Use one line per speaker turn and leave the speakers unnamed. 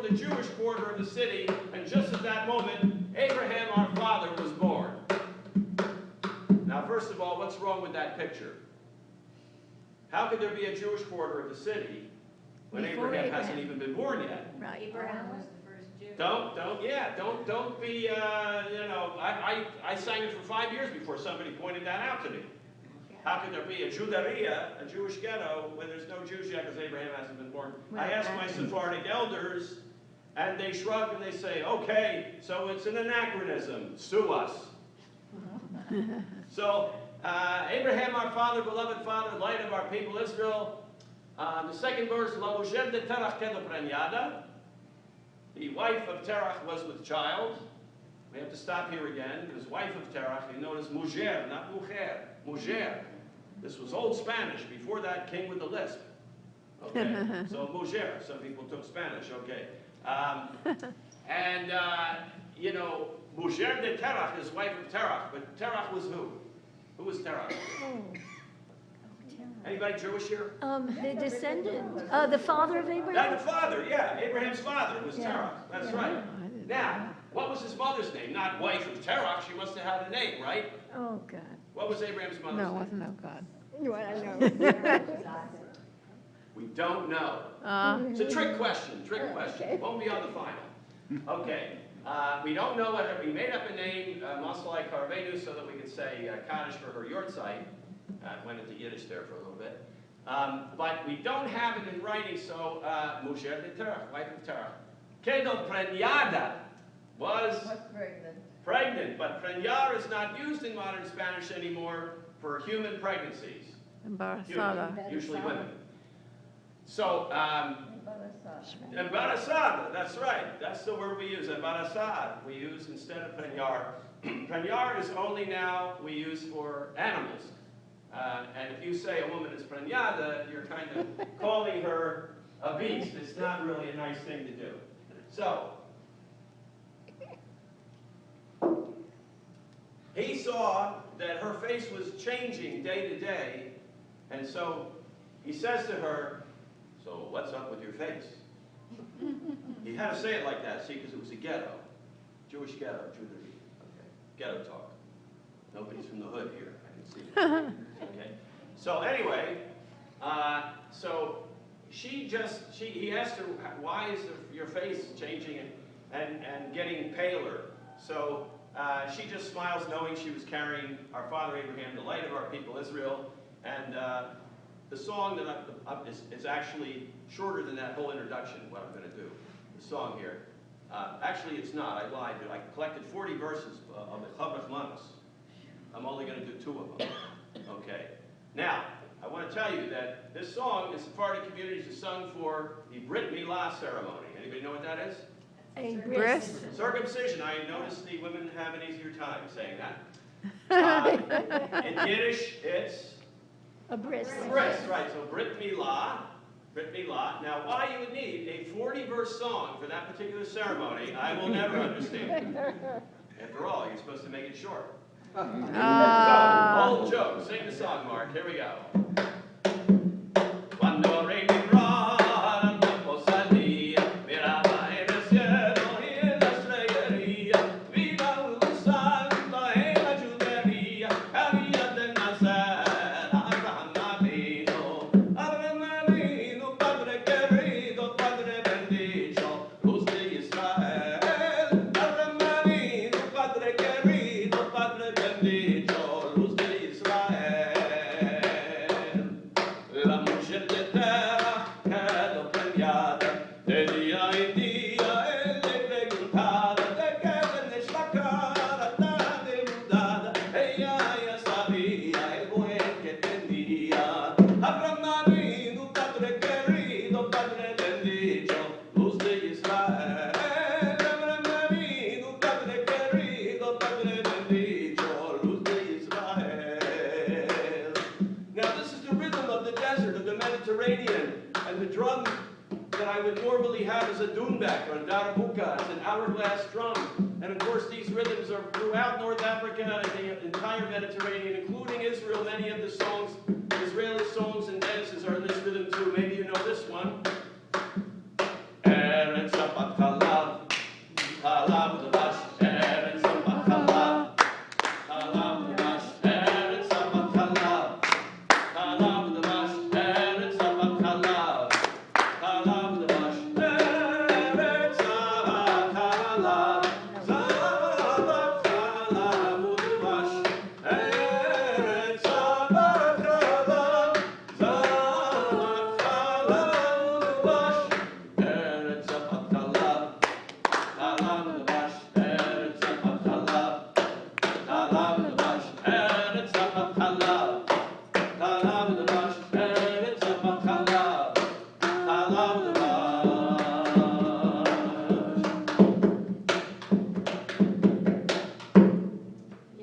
the Jewish quarter of the city, and just at that moment, Abraham, our father, was born. Now, first of all, what's wrong with that picture? How could there be a Jewish quarter of the city when Abraham hasn't even been born yet?
Right.
Abraham was the first Jew.
Don't be, I sang it for 5 years before somebody pointed that out to me. How could there be a Judaria, a Jewish ghetto, when there's no Jews yet because Abraham hasn't been born? I asked my Sephardic elders, and they shrug and they say, okay, so it's an anachronism, sue us. So, Abraham, our father, beloved father, light of our people Israel. The second verse, La mujer de Terach quedó preñada. The wife of Terach was with child. We have to stop here again, because wife of Terach, you notice mujer, not mujer, mujer. This was Old Spanish. Before that, came with a lisp. Okay, so mujer. Some people took Spanish. Okay, you know, mujer de Terach is wife of Terach, but Terach was who? Who was Terach? Anybody Jewish here?
The descendant, the father of Abraham?
The father, yeah. Abraham's father was Terach. That's right. Now, what was his mother's name? Not wife of Terach. She must have had a name, right?
Oh, God.
What was Abraham's mother's name?
No, it wasn't no God.
What I know.
We don't know. It's a trick question. Trick question. Won't be on the final. Okay. We don't know whether we made up a name, Masalai Karvenu, so that we could say Kaddish for her Yortzeit. Went into Yiddish there for a little bit. But we don't have it in writing, so Mujer de Terach, wife of Terach. Quedó preñada was pregnant, but preñar is not used in modern Spanish anymore for human pregnancies.
Embarazada.
Human, usually women. So, embarazada, that's right. That's the word we use, embarazada. We use instead of preñar. Preñar is only now we use for animals. And if you say a woman is preñada, you're kind of calling her a beast. It's not really a nice thing to do. So, he saw that her face was changing day to day, and so he says to her, so what's up with your face? He had to say it like that, see, because it was a ghetto. Jewish ghetto, Jewry. Okay. Ghetto talk. Nobody's from the hood here, I can see. Okay. So anyway, so he asked her, why is your face changing and getting paler? So she just smiles, knowing she was carrying our father Abraham, the light of our people Israel. And the song that is actually shorter than that whole introduction, what I'm going to do. The song here. Actually, it's not. I lied. I collected 40 verses of the Chavrach Manos. I'm only going to do 2 of them. Okay. Now, I want to tell you that this song in Sephardic communities is sung for the Brit Milah ceremony. Anybody know what that is?
A
Bris.
Circumcision. I noticed the women have an easier time saying that. In Yiddish, it's
A bris.
bris, right? So Brit Milah. Brit Milah. Now, why you would need a 40-verse song for that particular ceremony, I will never understand. After all, you're supposed to make it short. So, old joke. Sing the song, Mark. Here we go. Cuando rey miraba campo salía, miraba en el cielo y en la estrellería, miraba un santo en la judería, había de nacer Abraham Avino, Padre querido, Padre bendito, luz de Israel. Abraham Avino, Padre querido, Padre bendito, luz de Israel. La mujer de Terach quedó preñada, de día en día él le preguntaba de qué tenés la cara tan demudada. Ella ya sabía el buen que tenía. Abraham Avinu, Padre querido, Padre bendito, luz de Israel. Abraham Avinu, Padre querido, Padre bendito, luz de Israel. Now this is the rhythm of the desert, of the Mediterranean, and the drum that I would normally have is a dunbek or a darabuka. It's an hourglass drum. And of course these rhythms are throughout North Africa and the entire Mediterranean, including Israel. Many of the songs, Israeli songs and dances are in this rhythm too. Maybe you know this one.